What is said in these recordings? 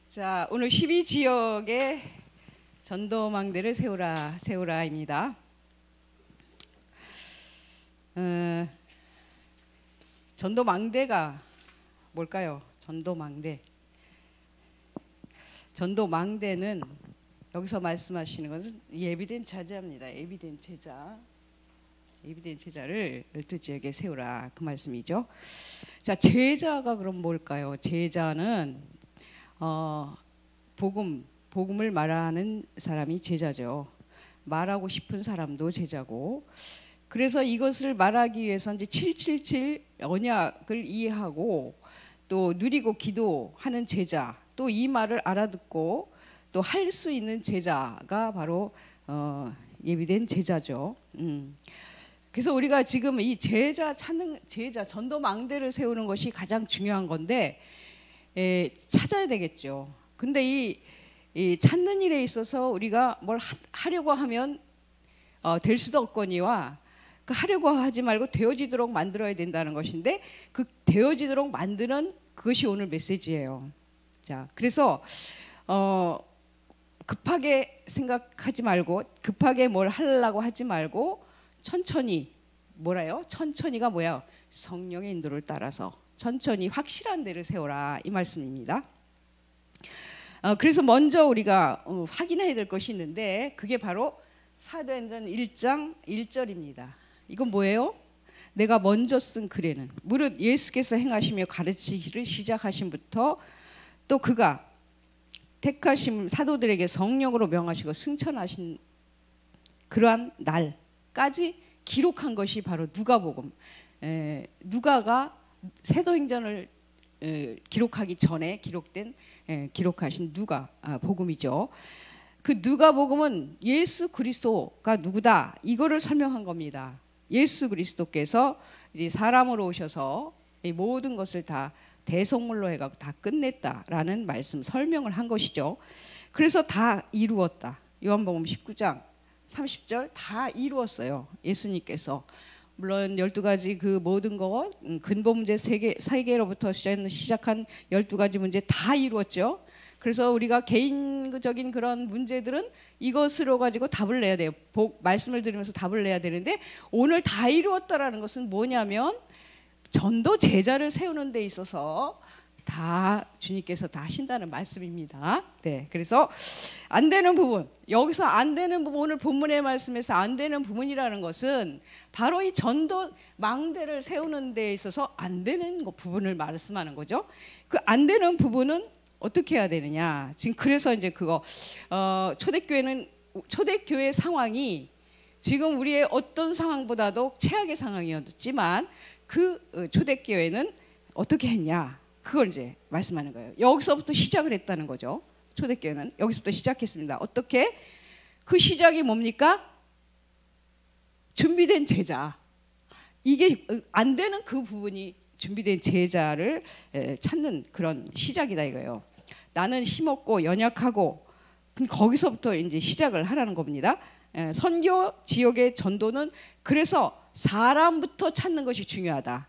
자, 오늘 12지역에 전도망대를 세우라입니다. 전도망대가 뭘까요? 전도망대는 여기서 말씀하시는 것은 예비된 제자입니다. 예비된 제자를 12지역에 세우라, 그 말씀이죠. 자, 제자가 그럼 뭘까요? 제자는 복음을 말하는 사람이 제자죠. 말하고 싶은 사람도 제자고, 그래서 이것을 말하기 위해서 이제 777 언약을 이해하고 또 누리고 기도하는 제자, 또 이 말을 알아듣고 또 할 수 있는 제자가 바로 예비된 제자죠. 그래서 우리가 지금 이 제자 전도망대를 세우는 것이 가장 중요한 건데, 찾아야 되겠죠. 근데 이 찾는 일에 있어서 우리가 뭘 하려고 하면 될 수도 없거니와, 그 하려고 하지 말고 되어지도록 만들어야 된다는 것인데, 그 되어지도록 만드는 그것이 오늘 메시지예요. 자, 그래서 급하게 생각하지 말고, 급하게 뭘 하려고 하지 말고 천천히, 천천히가 뭐야? 성령의 인도를 따라서 천천히 확실한 데를 세워라, 이 말씀입니다. 그래서 먼저 우리가 확인해야 될 것이 있는데, 그게 바로 사도행전 1장 1절입니다. 이건 뭐예요? 내가 먼저 쓴 글에는, 무릇 예수께서 행하시며 가르치기를 시작하심부터 또 그가 택하신 사도들에게 성령으로 명하시고 승천하신 그러한 날까지 기록한 것이 바로 누가복음. 누가가 사도행전을 기록하기 전에 기록하신 누가복음이죠. 그 누가복음은 예수 그리스도가 누구다, 이거를 설명한 겁니다. 예수 그리스도께서 이제 사람으로 오셔서 이 모든 것을 다 대속물로 해가지고 다 끝냈다라는 말씀, 설명을 한 것이죠. 그래서 다 이루었다. 요한복음 19장 30절 다 이루었어요. 예수님께서 물론 12가지 그 모든 것, 근본 문제 3개로부터 시작한 12가지 문제 다 이루었죠. 그래서 우리가 개인적인 그런 문제들은 이것으로 가지고 답을 내야 돼요. 말씀을 들으면서 답을 내야 되는데, 오늘 다 이루었다라는 것은 뭐냐면 전도 제자를 세우는 데 있어서 다 주님께서 다 하신다는 말씀입니다. 네, 그래서 안 되는 부분, 여기서 안 되는 부분, 오늘 본문의 말씀에서 안 되는 부분이라는 것은 바로 이 전도 망대를 세우는 데 있어서 안 되는 부분을 말씀하는 거죠. 그 안 되는 부분은 어떻게 해야 되느냐? 지금 그래서 이제 그거 초대교회 상황이 지금 우리의 어떤 상황보다도 최악의 상황이었지만, 그 초대교회는 어떻게 했냐? 그걸 이제 말씀하는 거예요. 여기서부터 시작을 했다는 거죠. 초대교회는 여기서부터 시작했습니다. 어떻게? 그 시작이 뭡니까? 준비된 제자. 이게 안 되는 그 부분이 준비된 제자를 찾는 그런 시작이다 이거예요. 나는 힘없고 연약하고, 거기서부터 이제 시작을 하라는 겁니다. 선교 지역의 전도는 그래서 사람부터 찾는 것이 중요하다.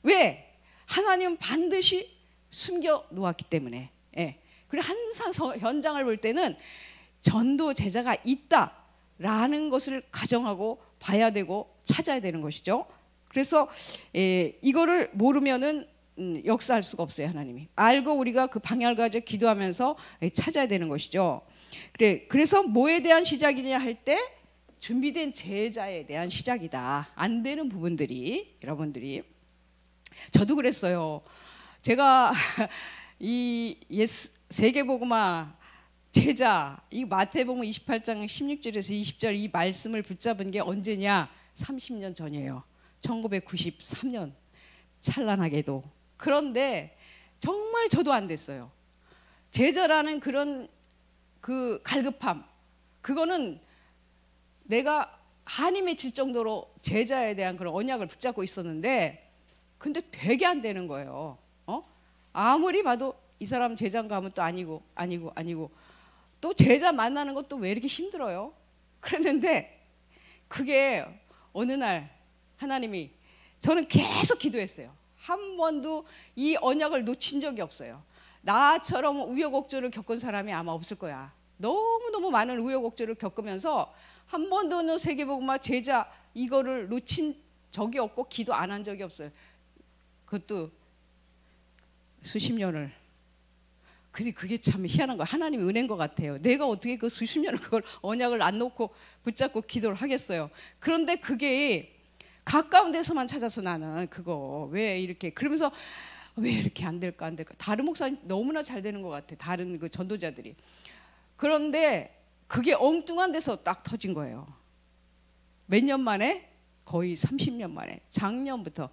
왜? 하나님은 반드시 숨겨 놓았기 때문에. 그리고 항상 현장을 볼 때는 전도 제자가 있다라는 것을 가정하고 봐야 되고 찾아야 되는 것이죠. 그래서 이거를 모르면은 역사할 수가 없어요. 하나님이 알고 우리가 그 방향을 가지고 기도하면서 찾아야 되는 것이죠. 그래서 뭐에 대한 시작이냐 할 때 준비된 제자에 대한 시작이다. 안 되는 부분들이, 여러분들이, 저도 그랬어요. 제가 이 세계복음화 제자, 이 마태복음 28장 16절에서 20절 이 말씀을 붙잡은 게 언제냐? 30년 전이에요. 1993년, 찬란하게도. 그런데 정말 저도 안 됐어요. 제자라는 그런 그 갈급함, 그거는 내가 한이 맺힐 정도로 제자에 대한 그런 언약을 붙잡고 있었는데, 근데 되게 안 되는 거예요. 아무리 봐도 이 사람 제자인가 하면 또 아니고 또 제자 만나는 것도 왜 이렇게 힘들어요? 그랬는데 그게 어느 날 하나님이, 저는 계속 기도했어요. 한 번도 이 언약을 놓친 적이 없어요. 나처럼 우여곡절을 겪은 사람이 아마 없을 거야. 너무너무 많은 우여곡절을 겪으면서 한 번도 세계복음화 제자 이거를 놓친 적이 없고 기도 안 한 적이 없어요. 그것도 수십 년을. 근데 그게 참 희한한 거야. 하나님의 은혜인 것 같아요. 내가 어떻게 그 수십 년을 그걸 언약을 안 놓고 붙잡고 기도를 하겠어요. 그런데 그게 가까운 데서만 찾아서 나는 그거 왜 이렇게 그러면서 왜 이렇게 안 될까 안 될까. 다른 목사님 너무나 잘 되는 것 같아. 다른 그 전도자들이. 그런데 그게 엉뚱한 데서 딱 터진 거예요. 몇 년 만에? 거의 30년 만에. 작년부터.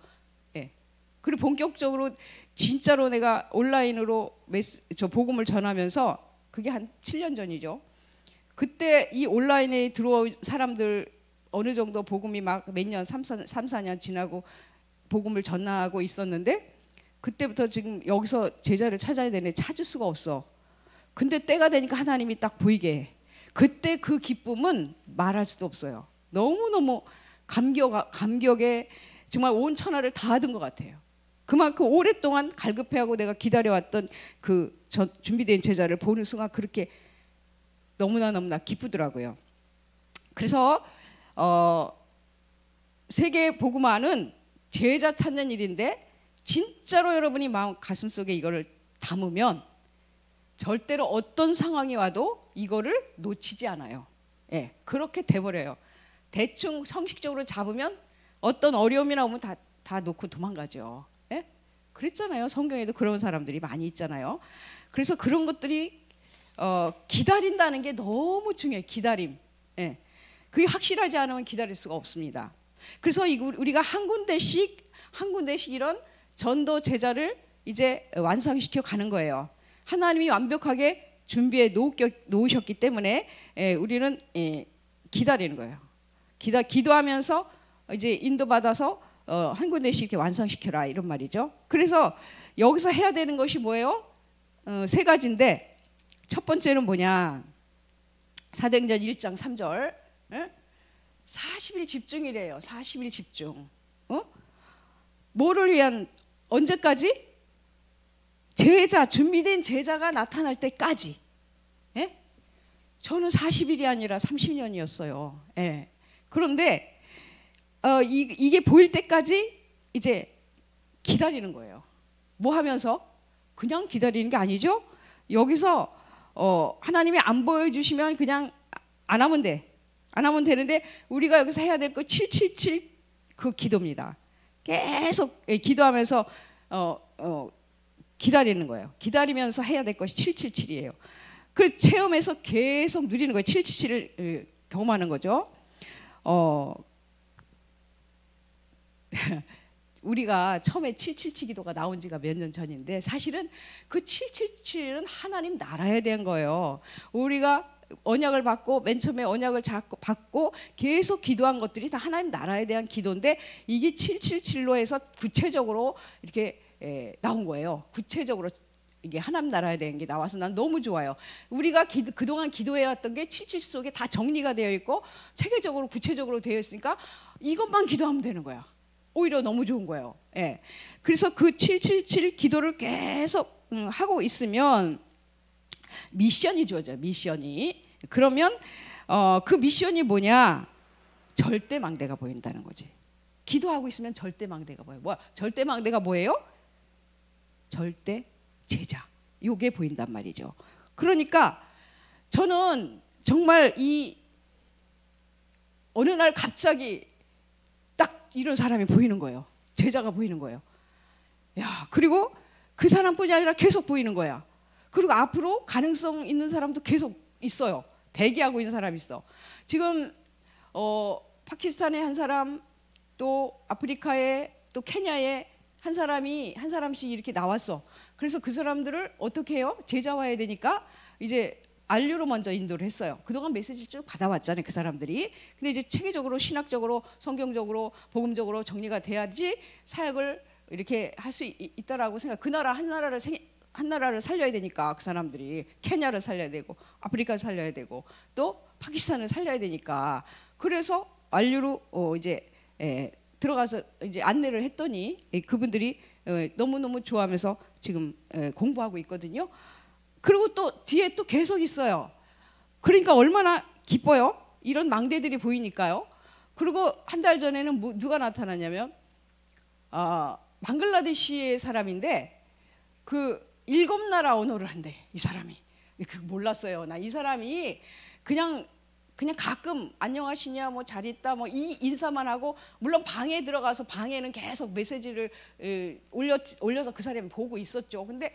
예. 그리고 본격적으로 진짜로 내가 온라인으로 저 복음을 전하면서 그게 한 7년 전이죠. 그때 이 온라인에 들어온 사람들 어느 정도 복음이 막 몇 년 3, 4년 지나고 복음을 전하고 있었는데 그때부터 지금 여기서 제자를 찾아야 되는데 찾을 수가 없어. 근데 때가 되니까 하나님이 딱 보이게 해. 그때 그 기쁨은 말할 수도 없어요. 너무너무 감격에 정말 온 천하를 다 얻은 것 같아요. 그만큼 오랫동안 갈급해하고 내가 기다려왔던 그 준비된 제자를 보는 순간 그렇게 너무나 기쁘더라고요. 그래서 세계 복음화는 제자 찾는 일인데 진짜로 여러분이 마음 가슴속에 이거를 담으면 절대로 어떤 상황이 와도 이거를 놓치지 않아요. 예, 그렇게 돼버려요. 대충 형식적으로 잡으면 어떤 어려움이나 오면 다 놓고 도망가죠. 예? 그랬잖아요. 성경에도 그런 사람들이 많이 있잖아요. 그래서 그런 것들이 기다린다는 게 너무 중요해요. 기다림. 예. 그게 확실하지 않으면 기다릴 수가 없습니다. 그래서 우리가 한 군데씩 이런 전도 제자를 이제 완성시켜 가는 거예요. 하나님이 완벽하게 준비해 놓으셨기 때문에 우리는 기다리는 거예요. 기도하면서 이제 인도받아서 한 군데씩 이렇게 완성시켜라 이런 말이죠. 그래서 여기서 해야 되는 것이 뭐예요? 세 가지인데 첫 번째는 뭐냐? 사도행전 1장 3절 40일 집중이래요. 40일 집중. 뭐를 위한 언제까지? 준비된 제자가 나타날 때까지. 예? 저는 40일이 아니라 30년이었어요. 예. 그런데 이게 보일 때까지 이제 기다리는 거예요. 뭐 하면서? 그냥 기다리는 게 아니죠. 여기서 하나님이 안 보여주시면 그냥 안 하면 돼. 안 하면 되는데 우리가 여기서 해야 될 거 777 그 기도입니다. 계속 기도하면서 기다리는 거예요. 기다리면서 해야 될 것이 777이에요. 그 체험에서 계속 누리는 거예요. 777을 경험하는 거죠. 우리가 처음에 777 기도가 나온 지가 몇 년 전인데 사실은 그 777은 하나님 나라에 대한 거예요. 우리가 언약을 받고 맨 처음에 언약을 받고 계속 기도한 것들이 다 하나님 나라에 대한 기도인데 이게 777로 해서 구체적으로 이렇게 나온 거예요. 구체적으로 이게 하나님 나라에 대한 게 나와서 난 너무 좋아요. 우리가 그동안 기도해왔던 게 77 속에 다 정리가 되어 있고 체계적으로 구체적으로 되어 있으니까 이것만 기도하면 되는 거야. 오히려 너무 좋은 거예요. 예. 그래서 그 777 기도를 계속 하고 있으면 미션이 주어져요. 미션이. 그러면 그 미션이 뭐냐? 절대망대가 보인다는 거지. 기도하고 있으면 절대망대가 보여요. 뭐야? 절대망대가 뭐예요? 절대 제자. 요게 보인단 말이죠. 그러니까 저는 정말 이 어느 날 갑자기 딱 이런 사람이 보이는 거예요. 제자가 보이는 거예요. 야, 그리고 그 사람뿐이 아니라 계속 보이는 거야. 그리고 앞으로 가능성 있는 사람도 계속 있어요. 대기하고 있는 사람이 있어. 지금 파키스탄에 한 사람, 또 아프리카에, 또 케냐에 한 사람씩 이렇게 나왔어. 그래서 그 사람들을 어떻게 해요? 제자화해야 되니까 이제 안류로 먼저 인도를 했어요. 그동안 메시지를 쭉 받아왔잖아요, 그 사람들이. 근데 이제 체계적으로, 신학적으로, 성경적으로, 복음적으로 정리가 돼야지 사역을 이렇게 할 수 있다라고 생각. 그 나라 한 나라를 살려야 되니까 그 사람들이 케냐를 살려야 되고 아프리카를 살려야 되고 또 파키스탄을 살려야 되니까 그래서 안류로 이제 들어가서 이제 안내를 했더니 그분들이 너무너무 좋아하면서 지금 공부하고 있거든요. 그리고 또 뒤에 또 계속 있어요. 그러니까 얼마나 기뻐요. 이런 망대들이 보이니까요. 그리고 한 달 전에는 누가 나타났냐면 방글라데시의 사람인데 그 7나라 언어를 한대, 이 사람이. 그 몰랐어요. 나 이 사람이 그냥 가끔 안녕하시냐, 뭐 잘 있다, 뭐 이 인사만 하고, 물론 방에 들어가서 방에는 계속 메시지를 올려서 그 사람이 보고 있었죠. 근데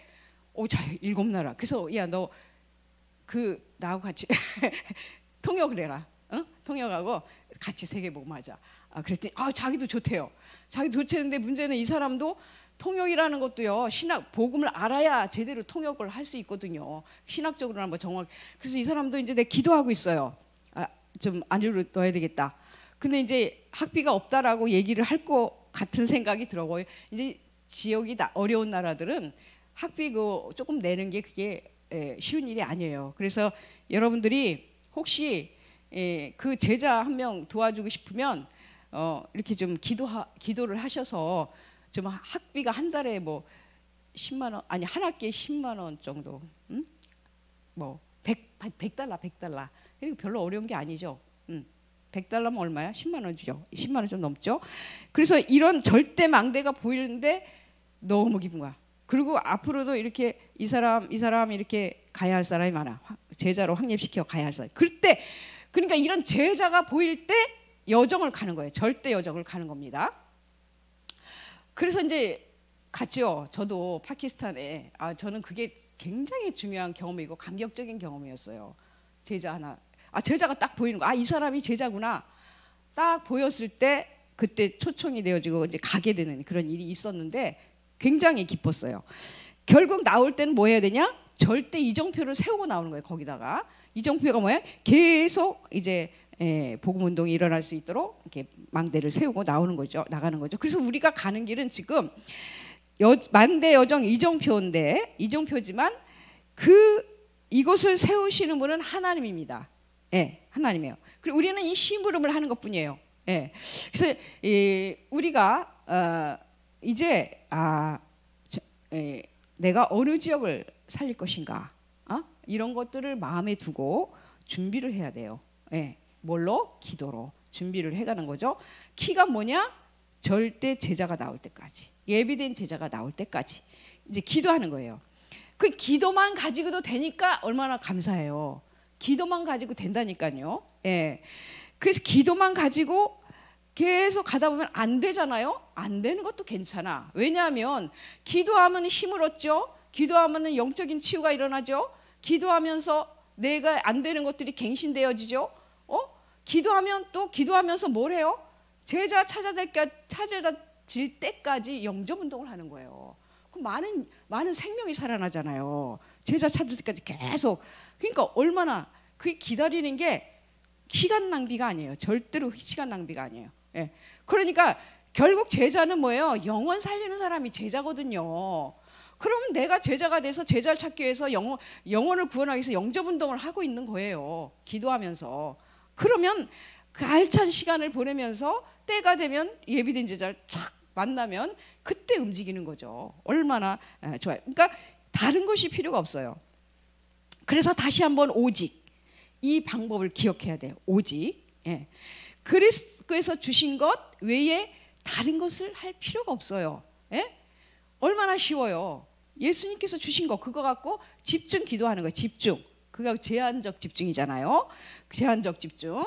자 7나라. 그래서 야 너 나하고 같이 통역을 해라. 통역하고 같이 세계복음 하자. 그랬더니 자기도 좋대요. 자기도 좋대는데 문제는 이 사람도 통역이라는 것도요, 신학 복음을 알아야 제대로 통역을 할 수 있거든요. 신학적으로는 뭐 정확. 그래서 이 사람도 이제 내 기도하고 있어요. 좀 안으로 넣어야 되겠다. 근데 이제 학비가 없다라고 얘기를 할 것 같은 생각이 들어요. 이제 지역이 어려운 나라들은 학비 조금 내는 게 그게 쉬운 일이 아니에요. 그래서 여러분들이 혹시 그 제자 한 명 도와주고 싶으면 이렇게 좀 기도를 하셔서 좀 학비가 한 달에 뭐 10만 원, 아니 한 학기에 10만 원 정도, 뭐 100달러. 이거 별로 어려운 게 아니죠. 100달러면 얼마야? 10만 원이죠. 10만 원 좀 넘죠. 그래서 이런 절대 망대가 보이는데 너무 기쁜 거야. 그리고 앞으로도 이렇게 이 사람 이렇게 가야 할 사람이 많아. 제자로 확립시켜 가야 할 사람. 그러니까 이런 제자가 보일 때 여정을 가는 거예요. 절대 여정을 가는 겁니다. 그래서 이제 갔죠. 저도 파키스탄에. 저는 그게 굉장히 중요한 경험이고 감격적인 경험이었어요. 제자 하나. 제자가 딱 보이는 거. 이 사람이 제자구나. 딱 보였을 때 그때 초청이 되어지고 이제 가게 되는 그런 일이 있었는데 굉장히 기뻤어요. 결국 나올 때는 뭐 해야 되냐? 절대 이정표를 세우고 나오는 거예요. 거기다가 이정표가 뭐야? 계속 이제 복음 운동이 일어날 수 있도록 이렇게 망대를 세우고 나가는 거죠. 그래서 우리가 가는 길은 지금 망대 여정 이정표지만 이곳을 세우시는 분은 하나님입니다. 하나님이에요. 그리고 우리는 이 심부름을 하는 것뿐이에요. 그래서 우리가 이제 내가 어느 지역을 살릴 것인가, 이런 것들을 마음에 두고 준비를 해야 돼요. 뭘로? 기도로 준비를 해가는 거죠. 키가 뭐냐? 절대 제자가 나올 때까지, 예비된 제자가 나올 때까지 이제 기도하는 거예요. 그 기도만 가지고도 되니까 얼마나 감사해요. 기도만 가지고 된다니까요. 그래서 기도만 가지고 계속 가다 보면 안 되잖아요. 안 되는 것도 괜찮아. 왜냐하면 기도하면 힘을 얻죠. 기도하면 영적인 치유가 일어나죠. 기도하면서 내가 안 되는 것들이 갱신되어지죠. 기도하면 또 기도하면서 뭘 해요? 제자 찾아질 때까지 영접 운동을 하는 거예요. 그럼 많은 생명이 살아나잖아요. 제자 찾을 때까지 계속. 그러니까 얼마나 그게 기다리는 게 시간 낭비가 아니에요. 절대로 시간 낭비가 아니에요. 그러니까 결국 제자는 뭐예요? 영혼 살리는 사람이 제자거든요. 그러면 내가 제자가 돼서 제자를 찾기 위해서 영혼을 구원하기 위해서 영접 운동을 하고 있는 거예요. 기도하면서. 그러면 그 알찬 시간을 보내면서 때가 되면 예비된 제자를 탁 만나면 그때 움직이는 거죠. 얼마나 좋아요. 그러니까 다른 것이 필요가 없어요. 그래서 다시 한번 오직 이 방법을 기억해야 돼요. 오직 그리스도께서 주신 것 외에 다른 것을 할 필요가 없어요. 얼마나 쉬워요. 예수님께서 주신 거 그거 갖고 집중 기도하는 거예요. 집중. 그거 제한적 집중이잖아요. 제한적 집중.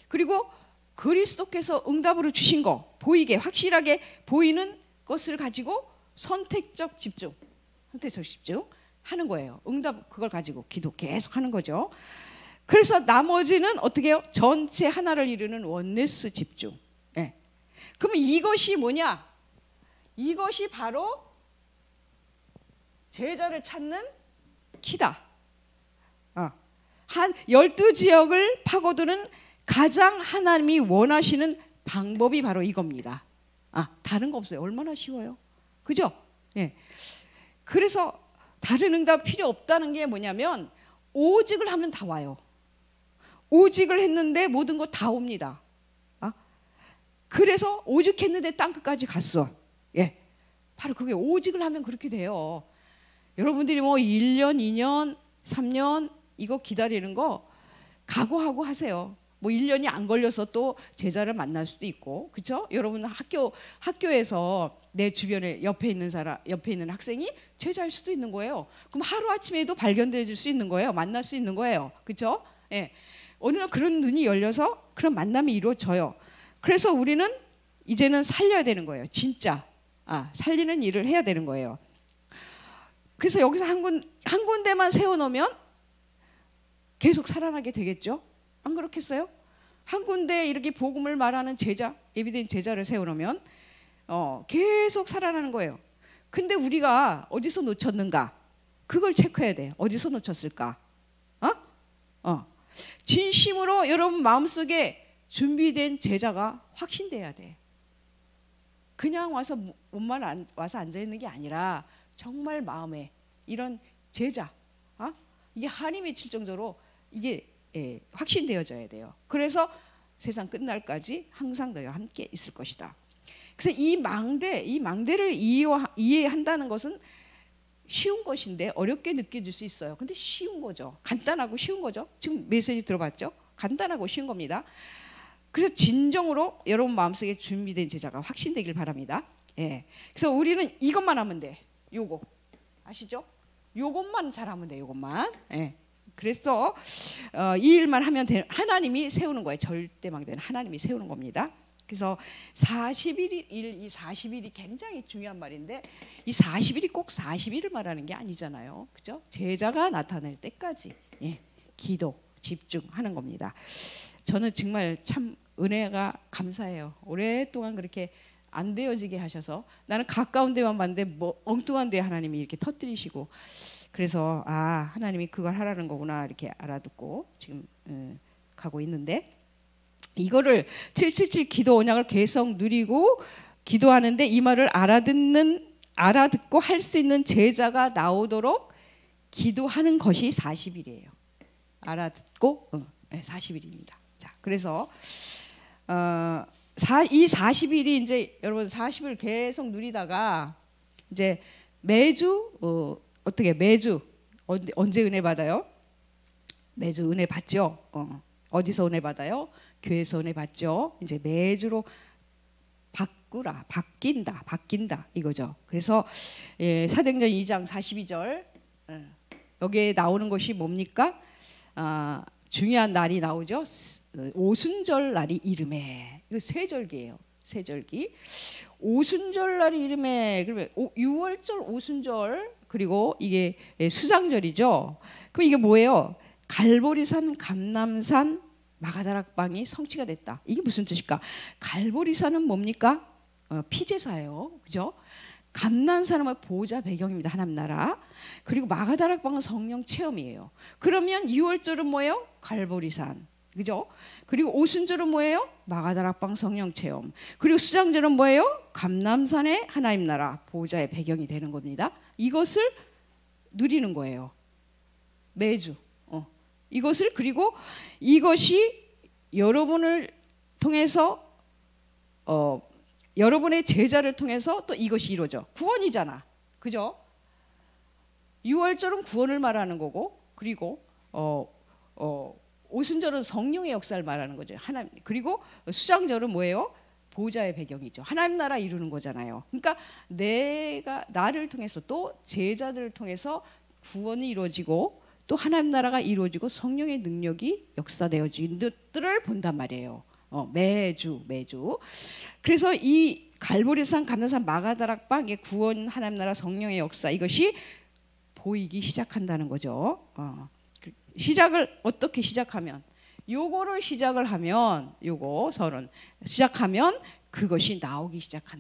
그리고 그리스도께서 응답으로 주신 거 보이게 확실하게 보이는 것을 가지고 선택적 집중 하는 거예요. 응답 그걸 가지고 기도 계속 하는 거죠. 그래서 나머지는 어떻게 해요? 전체 하나를 이루는 원네스 집중. 그러면 이것이 뭐냐? 이것이 바로 제자를 찾는 키다. 한 12지역을 파고드는 가장 하나님이 원하시는 방법이 바로 이겁니다. 다른 거 없어요. 얼마나 쉬워요. 그죠? 그래서 다른 응답 필요 없다는 게 뭐냐면 오직을 하면 다 와요. 오직을 했는데 모든 거 다 옵니다. 그래서 오직했는데 땅끝까지 갔어. 바로 그게 오직을 하면 그렇게 돼요. 여러분들이 뭐 1년, 2년, 3년 이거 기다리는 거 각오하고 하세요. 뭐 1년이 안 걸려서 또 제자를 만날 수도 있고, 그렇죠? 여러분 학교에서 내 주변에 옆에 있는 학생이 제자일 수도 있는 거예요. 그럼 하루 아침에도 발견돼 줄 수 있는 거예요. 만날 수 있는 거예요. 그렇죠? 예. 어느 날 그런 눈이 열려서 그런 만남이 이루어져요. 그래서 우리는 이제는 살려야 되는 거예요. 진짜 살리는 일을 해야 되는 거예요. 그래서 여기서 한 군데만 세워놓으면 계속 살아나게 되겠죠? 안 그렇겠어요? 한 군데 이렇게 복음을 말하는 제자, 예비된 제자를 세워놓으면 계속 살아나는 거예요. 근데 우리가 어디서 놓쳤는가? 그걸 체크해야 돼. 어디서 놓쳤을까? 진심으로 여러분 마음속에 준비된 제자가 확신돼야 돼. 그냥 와서 몸만 와서 앉아 있는 게 아니라 정말 마음에 이런 제자, 이게 한이 맺힐 정도로 이게 확신되어져야 돼요. 그래서 세상 끝날까지 항상 너희와 함께 있을 것이다. 그래서 이 망대를 이해한다는 것은 쉬운 것인데 어렵게 느껴질 수 있어요. 근데 쉬운 거죠. 간단하고 쉬운 거죠. 지금 메시지 들어봤죠? 간단하고 쉬운 겁니다. 그래서 진정으로 여러분 마음속에 준비된 제자가 확신되길 바랍니다. 예. 그래서 우리는 이것만 하면 돼. 요거 아시죠? 요것만 잘하면 돼. 요것만. 예. 그래서 이 일만 하면 하나님이 세우는 거예요. 절대망대는 하나님이 세우는 겁니다. 그래서 40일이 이 40일이 굉장히 중요한 말인데 이 40일이 꼭 40일을 말하는 게 아니잖아요. 그죠? 제자가 나타날 때까지 기도, 집중하는 겁니다. 저는 정말 참 은혜가 감사해요. 오랫동안 그렇게 안 되어지게 하셔서 나는 가까운 데만 봤는데 뭐 엉뚱한 데 하나님이 이렇게 터뜨리시고 그래서 하나님이 그걸 하라는 거구나 이렇게 알아듣고 지금 가고 있는데 이거를 777 기도 언약을 계속 누리고 기도하는데 이 말을 알아듣고 할 수 있는 제자가 나오도록 기도하는 것이 40일이에요. 알아듣고 40일입니다. 자, 그래서 이 40일이 이제 여러분 40일 계속 누리다가 이제 매주 매주 언제 은혜 받아요? 매주 은혜 받죠. 어디서 은혜 받아요? 교회에서 은혜 받죠. 이제 매주로 바뀐다 이거죠. 그래서 사도행전 2장 42절 여기에 나오는 것이 뭡니까? 중요한 날이 나오죠. 오순절 날이 이름에 이거 세절기예요. 세절기 오순절 날이 이름에 그러면 6월절 오순절 그리고 이게 수장절이죠. 그럼 이게 뭐예요? 갈보리산, 감람산, 마가다락방이 성취가 됐다. 이게 무슨 뜻일까? 갈보리산은 뭡니까? 피제사예요. 그죠? 감람산은 보호자 배경입니다. 하나님 나라. 그리고 마가다락방은 성령 체험이에요. 그러면 6월절은 뭐예요? 갈보리산. 그죠? 그리고 오순절은 뭐예요? 마가다락방 성령 체험. 그리고 수장절은 뭐예요? 감람산의 하나님 나라 보호자의 배경이 되는 겁니다. 이것을 누리는 거예요. 매주. 이것을 그리고 이것이 여러분을 통해서 여러분의 제자를 통해서 또 이것이 이루어져. 구원이잖아. 그죠? 6월절은 구원을 말하는 거고 그리고 오순절은 성령의 역사를 말하는 거죠. 하나님. 그리고 수장절은 뭐예요? 보호자의 배경이죠. 하나님 나라 이루는 거잖아요. 그러니까 나를 통해서 또 제자들을 통해서 구원이 이루어지고 또 하나님 나라가 이루어지고 성령의 능력이 역사되어지는 것들을 본단 말이에요. 매주. 그래서 이 갈보리산, 감람산, 마가다락방의 구원, 하나님 나라, 성령의 역사 이것이 보이기 시작한다는 거죠. 시작을 어떻게 시작하면 요거를 시작을 하면 요거 서론 시작하면 그것이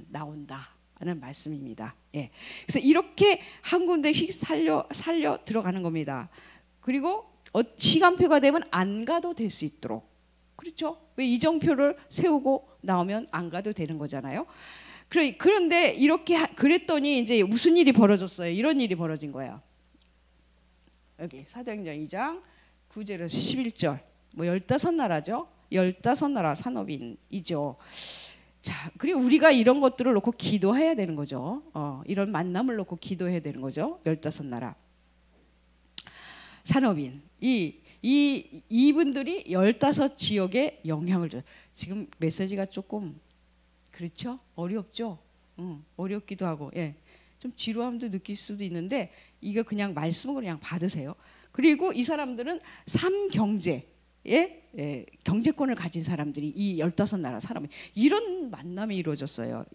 나온다는 말씀입니다. 예. 그래서 이렇게 한 군데씩 살려 들어가는 겁니다. 그리고 시간표가 되면 안 가도 될 수 있도록 그렇죠? 왜 이정표를 세우고 나오면 안 가도 되는 거잖아요. 그런데 이렇게 그랬더니 이제 무슨 일이 벌어졌어요? 이런 일이 벌어진 거예요. 여기 사도행전 2장 9절에서 11절 뭐 15나라죠. 15나라 산업인이죠. 자, 그리고 우리가 이런 것들을 놓고 기도해야 되는 거죠. 이런 만남을 놓고 기도해야 되는 거죠. 15나라 산업인 이분들이 15지역에 영향을 줘요. 지금 메시지가 조금 그렇죠? 어렵죠? 어렵기도 하고, 예, 좀 지루함도 느낄 수도 있는데 이거 그냥 말씀을 그냥 받으세요. 그리고 이 사람들은 3경제의 경제권을 가진 사람들이 이 15나라 사람이 이런 만남이 이루어졌어요.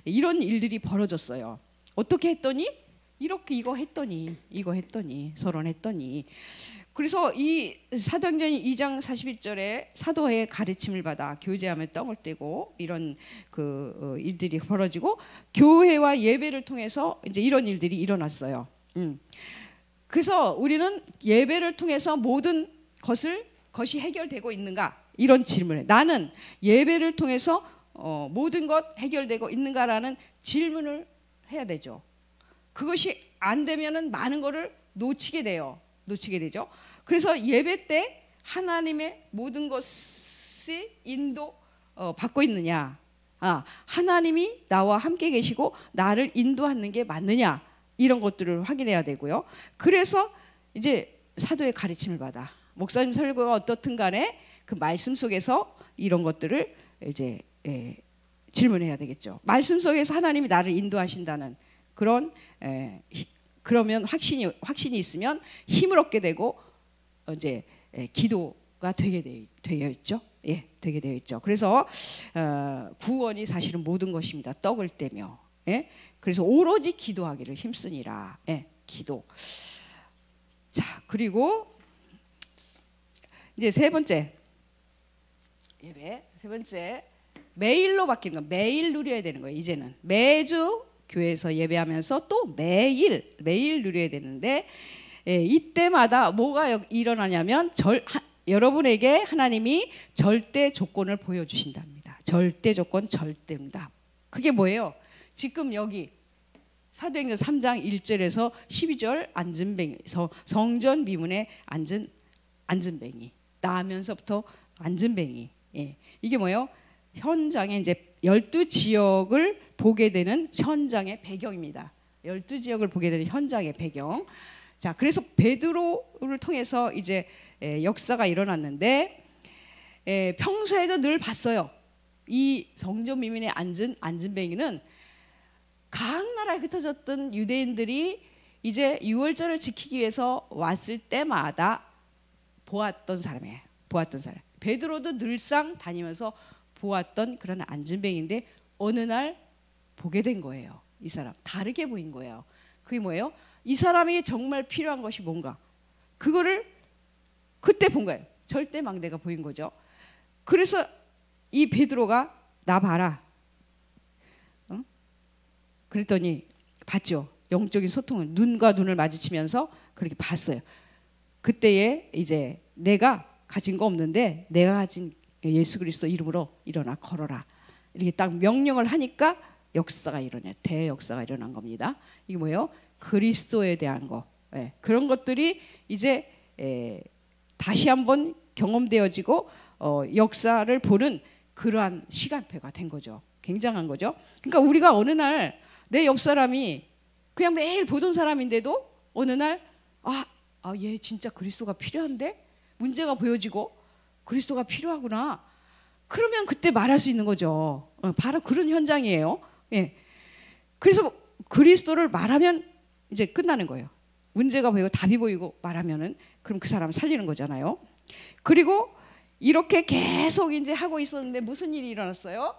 이런 일들이 벌어졌어요. 어떻게 했더니 이렇게 이거 했더니 서론했더니 그래서 이 사도행전 2장 41절에 사도의 가르침을 받아 교제하며 떡을 떼고 이런 일들이 벌어지고 교회와 예배를 통해서 이제 이런 일들이 일어났어요. 그래서 우리는 예배를 통해서 모든 것이 해결되고 있는가 이런 질문을 나는 예배를 통해서 모든 것 해결되고 있는가라는 질문을 해야 되죠. 그것이 안 되면은 많은 거를 놓치게 되죠. 그래서 예배 때 하나님의 모든 것이 인도 받고 있느냐, 하나님이 나와 함께 계시고 나를 인도하는 게 맞느냐 이런 것들을 확인해야 되고요. 그래서 이제 사도의 가르침을 받아 목사님 설교가 어떻든 간에 그 말씀 속에서 이런 것들을 이제 질문해야 되겠죠. 말씀 속에서 하나님이 나를 인도하신다는 그러면 확신이 있으면 힘을 얻게 되고 이제 기도가 되어 있죠. 예, 되게 되어 있죠. 그래서 구원이 사실은 모든 것입니다. 떡을 떼며. 예? 그래서 오로지 기도하기를 힘쓰니라. 예, 기도. 자, 그리고 이제 세 번째 매일로 바뀌는 거. 매일 누려야 되는 거예요. 이제는 매주 교회에서 예배하면서 또 매일 누려야 되는데 이때마다 뭐가 일어나냐면 여러분에게 하나님이 절대 조건을 보여주신답니다. 절대 조건, 절대 응답. 그게 뭐예요? 지금 여기 사도행전 3장 1절에서 12절 앉은뱅이, 성전 비문에 앉은뱅이, 나면서부터 앉은뱅이. 예. 이게 뭐예요? 현장에 이제 12지역을 보게 되는 현장의 배경입니다. 12지역을 보게 되는 현장의 배경. 자, 그래서 베드로를 통해서 이제 역사가 일어났는데 평소에도 늘 봤어요. 이 성전 비문에 앉은 앉은뱅이는 각 나라에 흩어졌던 유대인들이 이제 유월절을 지키기 위해서 왔을 때마다 보았던 사람이에요. 베드로도 늘상 다니면서 보았던 그런 앉은뱅이인데 어느 날 보게 된 거예요. 이 사람 다르게 보인 거예요. 그게 뭐예요? 이 사람이 정말 필요한 것이 뭔가 그거를 그때 본 거예요. 절대 망대가 보인 거죠. 그래서 이 베드로가 나 봐라. 그랬더니 봤죠. 영적인 소통은 눈과 눈을 마주치면서 그렇게 봤어요. 그때에 이제 내가 가진 거 없는데 내가 가진 예수 그리스도 이름으로 일어나 걸어라. 이렇게 딱 명령을 하니까 역사가 일어나요. 대역사가 일어난 겁니다. 이게 뭐예요? 그리스도에 대한 거. 예, 그런 것들이 이제 다시 한번 경험되어지고 역사를 보는 그러한 시간표가 된 거죠. 굉장한 거죠. 그러니까 우리가 어느 날 내 옆 사람이 그냥 매일 보던 사람인데도 어느 날 얘 진짜 그리스도가 필요한데 문제가 보여지고 그리스도가 필요하구나. 그러면 그때 말할 수 있는 거죠. 바로 그런 현장이에요. 예. 그래서 그리스도를 말하면 이제 끝나는 거예요. 문제가 보이고 답이 보이고 말하면은 그럼 그 사람 살리는 거잖아요. 그리고 이렇게 계속 이제 하고 있었는데 무슨 일이 일어났어요?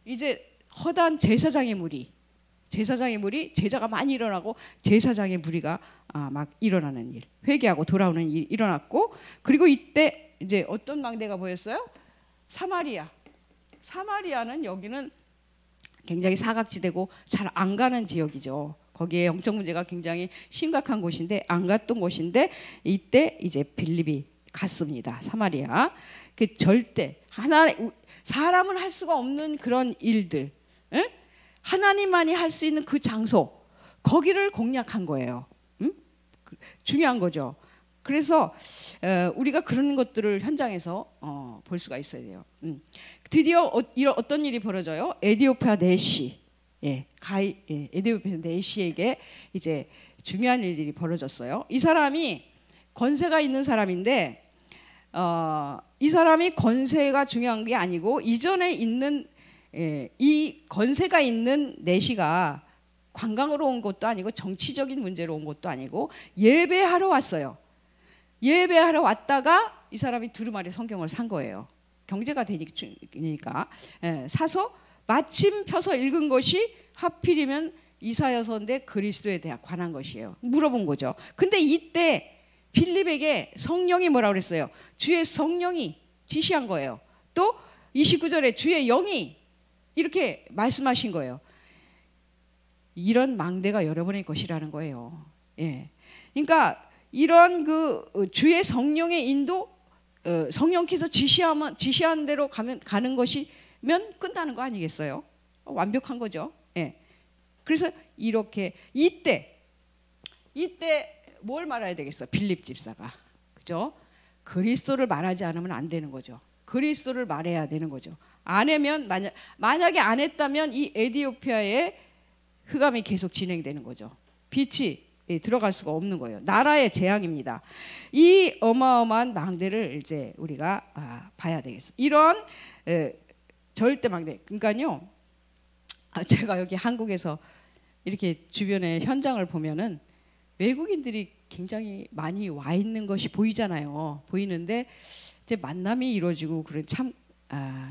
이제 허다한 제사장의 무리, 제자가 많이 일어나고 제사장의 무리가 막 일어나는 일, 회개하고 돌아오는 일이 일어났고, 그리고 이때 이제 어떤 망대가 보였어요? 사마리아는 여기는 굉장히 사각지대고 잘 안 가는 지역이죠. 거기에 영적 문제가 굉장히 심각한 곳인데 안 갔던 곳인데 이때 이제 빌립이 갔습니다. 사마리아. 그 절대 사람은 할 수가 없는 그런 일들, 응? 하나님만이 할 수 있는 그 장소, 거기를 공략한 거예요. 응? 중요한 거죠. 그래서 우리가 그런 것들을 현장에서 볼 수가 있어야 돼요. 드디어 어떤 일이 벌어져요? 에디오피아 내시, 에디오피아 내시에게 이제 중요한 일들이 벌어졌어요. 이 사람이 권세가 있는 사람인데 이 사람이 권세가 중요한 게 아니고 이전에 있는 이 권세가 있는 내시가 관광으로 온 것도 아니고 정치적인 문제로 온 것도 아니고 예배하러 왔어요. 예배하러 왔다가 이 사람이 두루마리 성경을 산 거예요. 경제가 되니까 사서 마침 펴서 읽은 것이 하필이면 이사야서인데 그리스도에 대해 관한 것이에요. 물어본 거죠. 근데 이때 빌립에게 성령이 뭐라고 그랬어요? 주의 성령이 지시한 거예요. 또 29절에 주의 영이 이렇게 말씀하신 거예요. 이런 망대가 여러분의 것이라는 거예요. 그러니까 이런 그 주의 성령의 인도, 성령께서 지시한 대로 가는 것이면 끝나는 거 아니겠어요? 완벽한 거죠. 그래서 이렇게 이때 뭘 말해야 되겠어? 빌립 집사가, 그죠? 그리스도를 말하지 않으면 안 되는 거죠. 그리스도를 말해야 되는 거죠. 안 하면 만약에 안 했다면 이 에디오피아의 흑암이 계속 진행되는 거죠. 빛이 들어갈 수가 없는 거예요. 나라의 재앙입니다. 이 어마어마한 망대를 이제 우리가 봐야 되겠어요. 이런 절대 망대. 그러니까요. 제가 여기 한국에서 이렇게 주변의 현장을 보면은 외국인들이 굉장히 많이 와 있는 것이 보이잖아요. 보이는데 이제 만남이 이루어지고 그런 참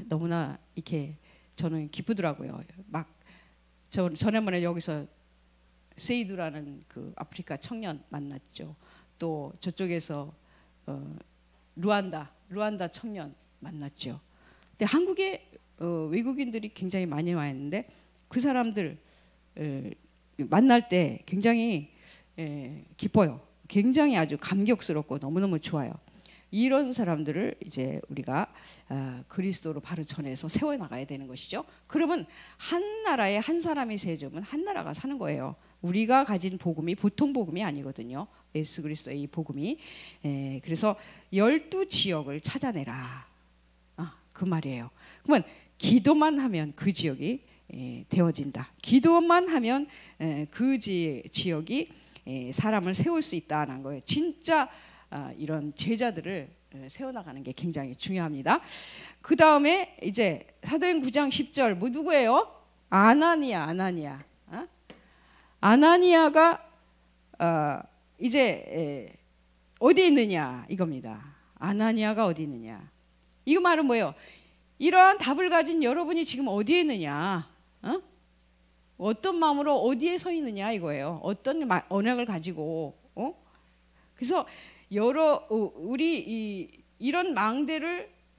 너무나 이렇게 저는 기쁘더라고요. 막 전에만에 여기서 세이두라는 그 아프리카 청년 만났죠. 또 저쪽에서 루안다 청년 만났죠. 근데 한국에 외국인들이 굉장히 많이 와 있는데 그 사람들 만날 때 굉장히 기뻐요. 굉장히 아주 감격스럽고 너무너무 좋아요. 이런 사람들을 이제 우리가 그리스도로 바로 전해서 세워나가야 되는 것이죠. 그러면 한 나라에 한 사람이 세우면 한 나라가 사는 거예요. 우리가 가진 복음이 보통 복음이 아니거든요. 예수 그리스도의 이 복음이. 그래서 12지역을 찾아내라. 그 말이에요. 그러면 기도만 하면 그 지역이 되어진다. 기도만 하면 그 지역이 사람을 세울 수 있다는 거예요. 진짜 이런 제자들을 세워나가는 게 굉장히 중요합니다. 그 다음에 이제 사도행 9장 10절 뭐 누구예요? 아나니아. 아나니아가 이제 어디 있느냐 이겁니다. 아나니아가 어디 있느냐. 이거 말은 뭐예요? 이러한 답을 가진 여러분이 지금 어디에 있느냐? 어떤 마음으로 어디에 서 있느냐 이거예요. 어떤 언약을 가지고. 그래서 우리 이런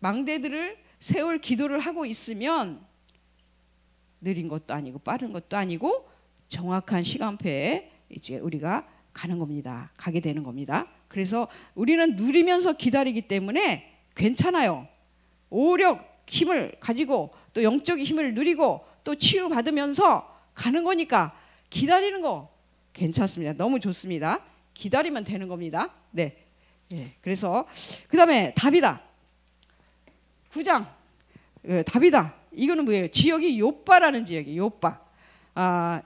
망대들을 세울 기도를 하고 있으면 느린 것도 아니고 빠른 것도 아니고 정확한 시간표에 이제 우리가 가는 겁니다. 가게 되는 겁니다. 그래서 우리는 누리면서 기다리기 때문에 괜찮아요. 오력 힘을 가지고 또 영적인 힘을 누리고 또 치유받으면서 가는 거니까 기다리는 거 괜찮습니다. 너무 좋습니다. 기다리면 되는 겁니다. 네. 그래서 그다음에 답이다. 9장 답이다. 이거는 뭐예요? 지역이 요빠라는 지역이에요. 요빠.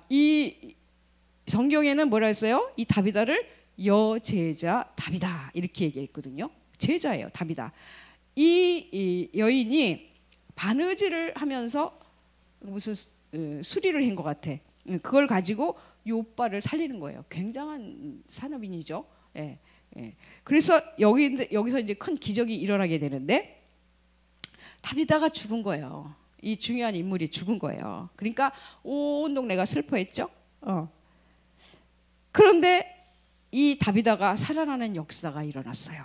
이 성경에는 뭐라 했어요? 이 다비다를 여제자 다비다 이렇게 얘기했거든요. 제자예요. 다비다. 이 여인이 바느질을 하면서 무슨 수리를 한 것 같아. 그걸 가지고 요빠를 살리는 거예요. 굉장한 산업인이죠. 그래서 여기서 이제 큰 기적이 일어나게 되는데 다비다가 죽은 거예요. 이 중요한 인물이 죽은 거예요. 그러니까 온 동네가 슬퍼했죠. 그런데 이 다비다가 살아나는 역사가 일어났어요.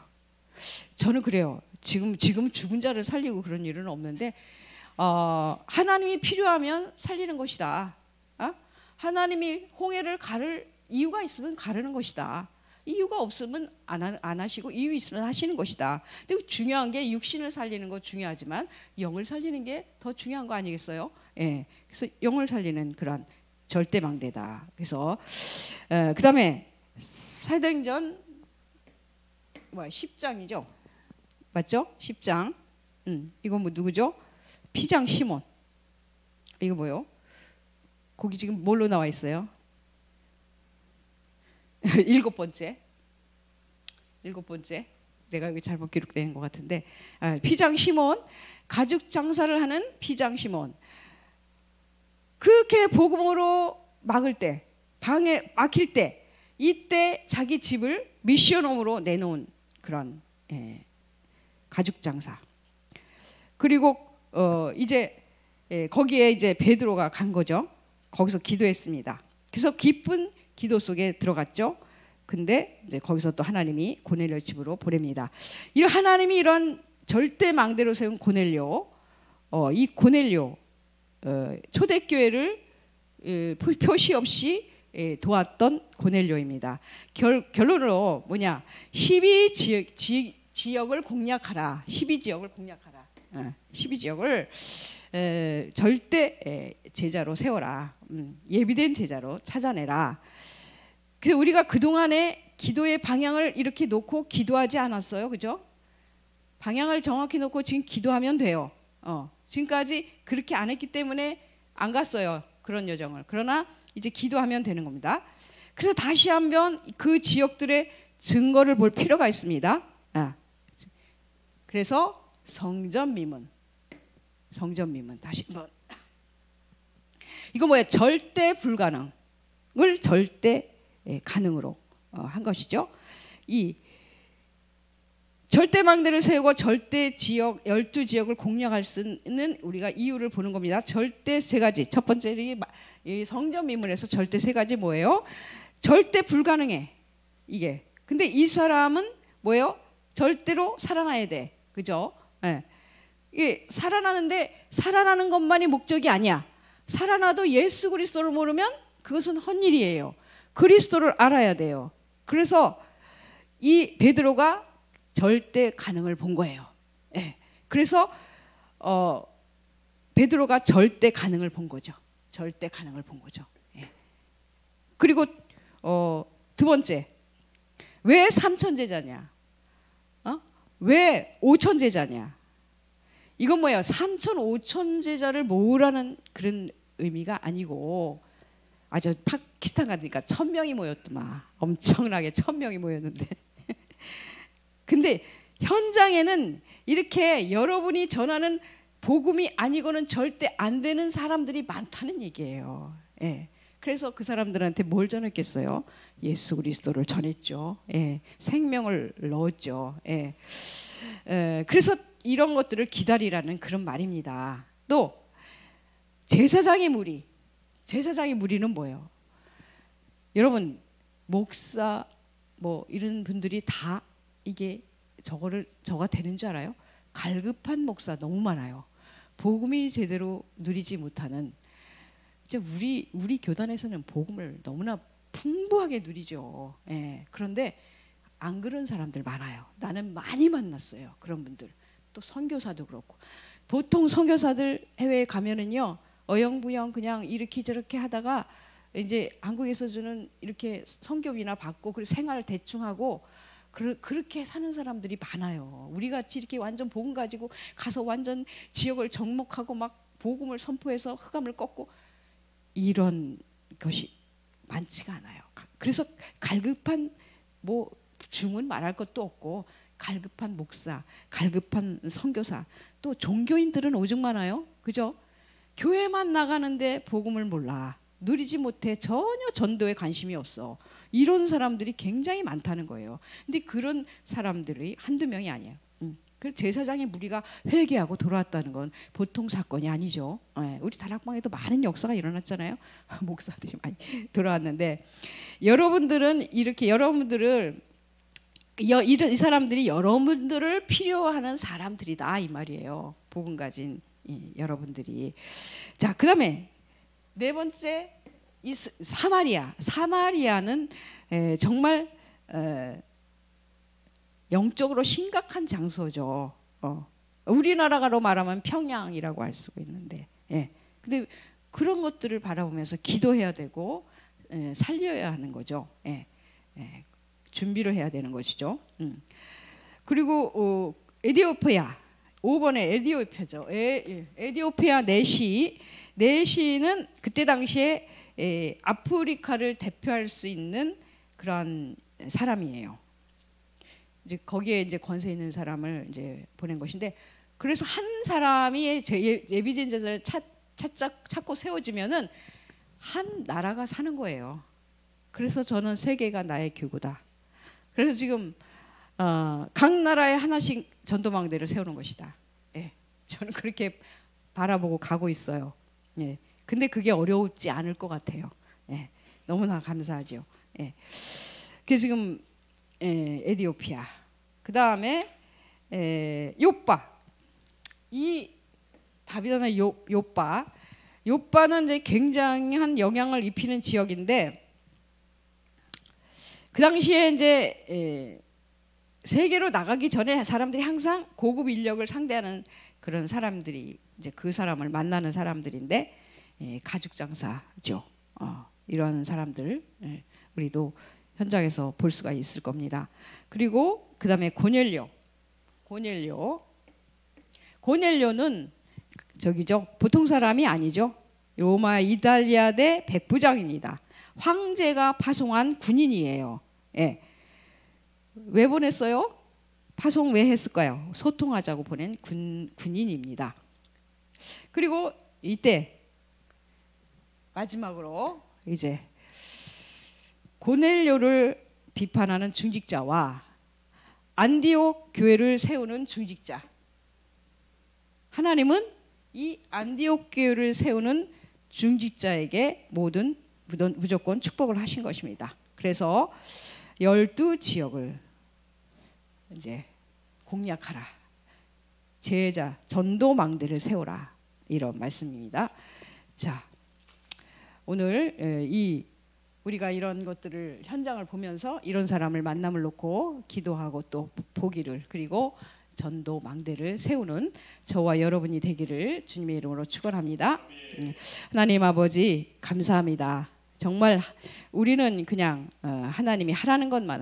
저는 그래요. 지금 죽은 자를 살리고 그런 일은 없는데 하나님이 필요하면 살리는 것이다. 하나님이 홍해를 가를 이유가 있으면 가르는 것이다. 이유가 없으면 안 하시고 이유 있으면 하시는 것이다. 근데 중요한 게 육신을 살리는 거 중요하지만 영을 살리는 게 더 중요한 거 아니겠어요? 그래서 영을 살리는 그런 절대망대다. 그래서 그다음에 사도행전 10장이죠. 맞죠? 10장. 이건 뭐 누구죠? 피장 시몬. 이거 뭐요? 거기 지금 뭘로 나와 있어요? 일곱 번째. 내가 여기 잘못 기록된 것 같은데, 피장 시몬, 가죽 장사를 하는 피장 시몬. 그렇게 복음으로 막을 때, 방에 막힐 때, 이때 자기 집을 미션홈으로 내놓은 그런 가죽 장사. 그리고 이제 거기에 이제 베드로가 간 거죠. 거기서 기도했습니다. 그래서 기쁜 기도 속에 들어갔죠. 근데 이제 거기서 또 하나님이 고넬료 집으로 보냅니다. 이 하나님이 이런 절대 망대로 세운 고넬료, 이 고넬료 초대교회를 표시 없이 도왔던 고넬료입니다. 결론으로 뭐냐? 12지역을 공략하라. 12지역을 공략하라. 12지역을 절대 제자로 세워라. 예비된 제자로 찾아내라. 그래서 우리가 그동안에 기도의 방향을 이렇게 놓고 기도하지 않았어요. 그죠? 방향을 정확히 놓고 지금 기도하면 돼요. 지금까지 그렇게 안 했기 때문에 안 갔어요. 그런 여정을. 그러나 이제 기도하면 되는 겁니다. 그래서 다시 한번 그 지역들의 증거를 볼 필요가 있습니다. 그래서 성전 미문 다시 한번. 이거 뭐야? 절대 불가능을 절대 가능으로 한 것이죠. 이 절대 망대를 세우고 절대 지역 12지역을 공략할 수 있는 우리가 이유를 보는 겁니다. 절대 세 가지. 첫 번째 이 성전 미문에서 절대 세 가지 뭐예요? 절대 불가능해. 이게. 근데 이 사람은 뭐예요? 절대로 살아나야 돼. 그죠? 이게 살아나는데 살아나는 것만이 목적이 아니야. 살아나도 예수 그리스도를 모르면 그것은 헛일이에요. 그리스도를 알아야 돼요. 그래서 이 베드로가 절대 가능을 본 거예요. 그래서 베드로가 절대 가능을 본 거죠. 절대 가능을 본 거죠. 그리고 두 번째, 왜 3천 제자냐? 왜 5천 제자냐? 이건 뭐예요? 3천, 5천 제자를 모으라는 그런 의미가 아니고, 아주 파키스탄 가니까 1,000명이 모였더만. 엄청나게 1,000명이 모였는데. 근데 현장에는 이렇게 여러분이 전하는 복음이 아니고는 절대 안 되는 사람들이 많다는 얘기예요. 그래서 그 사람들한테 뭘 전했겠어요? 예수 그리스도를 전했죠. 생명을 넣었죠. 그래서 이런 것들을 기다리라는 그런 말입니다. 또 제사장의 무리는 뭐예요? 여러분 목사 뭐 이런 분들이 다 이게 저가 되는 줄 알아요? 갈급한 목사 너무 많아요. 복음이 제대로 누리지 못하는. 이제 우리 교단에서는 복음을 너무나 풍부하게 누리죠. 그런데 안 그런 사람들 많아요. 나는 많이 만났어요. 그런 분들. 또 선교사도 그렇고. 보통 선교사들 해외에 가면은요, 어영부영 그냥 이렇게 저렇게 하다가 이제 한국에서 주는 이렇게 선교비나 받고 그리고 생활 대충 하고 그렇게 사는 사람들이 많아요. 우리 같이 이렇게 완전 복음 가지고 가서 완전 지역을 정복하고 막 복음을 선포해서 흑암을 꺾고 이런 것이 많지가 않아요. 그래서 갈급한 뭐 중은 말할 것도 없고 갈급한 목사, 갈급한 선교사, 또 종교인들은 오죽 많아요. 그죠? 교회만 나가는데 복음을 몰라. 누리지 못해. 전혀 전도에 관심이 없어. 이런 사람들이 굉장히 많다는 거예요. 근데 그런 사람들이 한두 명이 아니에요. 그래서 제사장의 무리가 회개하고 돌아왔다는 건 보통 사건이 아니죠. 우리 다락방에도 많은 역사가 일어났잖아요. 목사들이 많이 돌아왔는데 여러분들은 이렇게 이 사람들이 여러분들을 필요하는 사람들이다 이 말이에요. 복음 가진 여러분들이. 자, 그다음에 네 번째 이 사마리아는 정말 영적으로 심각한 장소죠. 우리나라로 말하면 평양이라고 할 수가 있는데, 근데 그런 것들을 바라보면서 기도해야 되고 살려야 하는 거죠. 준비를 해야 되는 것이죠. 그리고 에디오피아 5번에 에디오피아죠. 에디오피아 네시는 그때 당시에 아프리카를 대표할 수 있는 그런 사람이에요. 이제 거기에 이제 권세 있는 사람을 이제 보낸 것인데, 그래서 한 사람이 예비진 제사를 찾고 세워지면은 한 나라가 사는 거예요. 그래서 저는 세계가 나의 교구다. 그래서 지금 각 나라에 하나씩 전도망대를 세우는 것이다. 예, 저는 그렇게 바라보고 가고 있어요. 예, 근데 그게 어렵지 않을 것 같아요. 예, 너무나 감사하죠. 예, 그 지금 에디오피아, 그 다음에 요빠. 이 다비드나 요빠는 이제 굉장한 영향을 입히는 지역인데, 그 당시에 이제 세계로 나가기 전에 사람들이 항상 고급 인력을 상대하는 그런 사람들이 이제 그 사람을 만나는 사람들인데, 가죽 장사죠. 이런 사람들 우리도 현장에서 볼 수가 있을 겁니다. 그리고 그 다음에 고넬료는 저기죠, 보통 사람이 아니죠. 로마 이탈리아대 백부장입니다. 황제가 파송한 군인이에요. 예. 왜 보냈어요? 파송 왜 했을까요? 소통하자고 보낸 군인입니다. 그리고 이때 마지막으로 이제 고넬료를 비판하는 중직자와 안디옥 교회를 세우는 중직자. 하나님은 이 안디옥 교회를 세우는 중직자에게 무조건 축복을 하신 것입니다. 그래서 12지역을 이제 공략하라, 제자 전도망대를 세우라, 이런 말씀입니다. 자, 오늘 우리가 이런 것들을 현장을 보면서 이런 사람을 만남을 놓고 기도하고 또 보기를, 그리고 전도망대를 세우는 저와 여러분이 되기를 주님의 이름으로 축원합니다. 하나님 아버지 감사합니다. 정말 우리는 그냥 하나님이 하라는 것만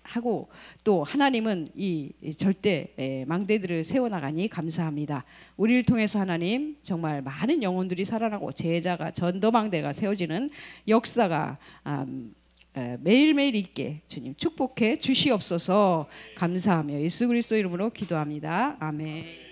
하고, 또 하나님은 이 절대 망대들을 세워나가니 감사합니다. 우리를 통해서 하나님 정말 많은 영혼들이 살아나고 제자가 전도망대가 세워지는 역사가 매일매일 있게 주님 축복해 주시옵소서. 감사하며 예수 그리스도 이름으로 기도합니다. 아멘.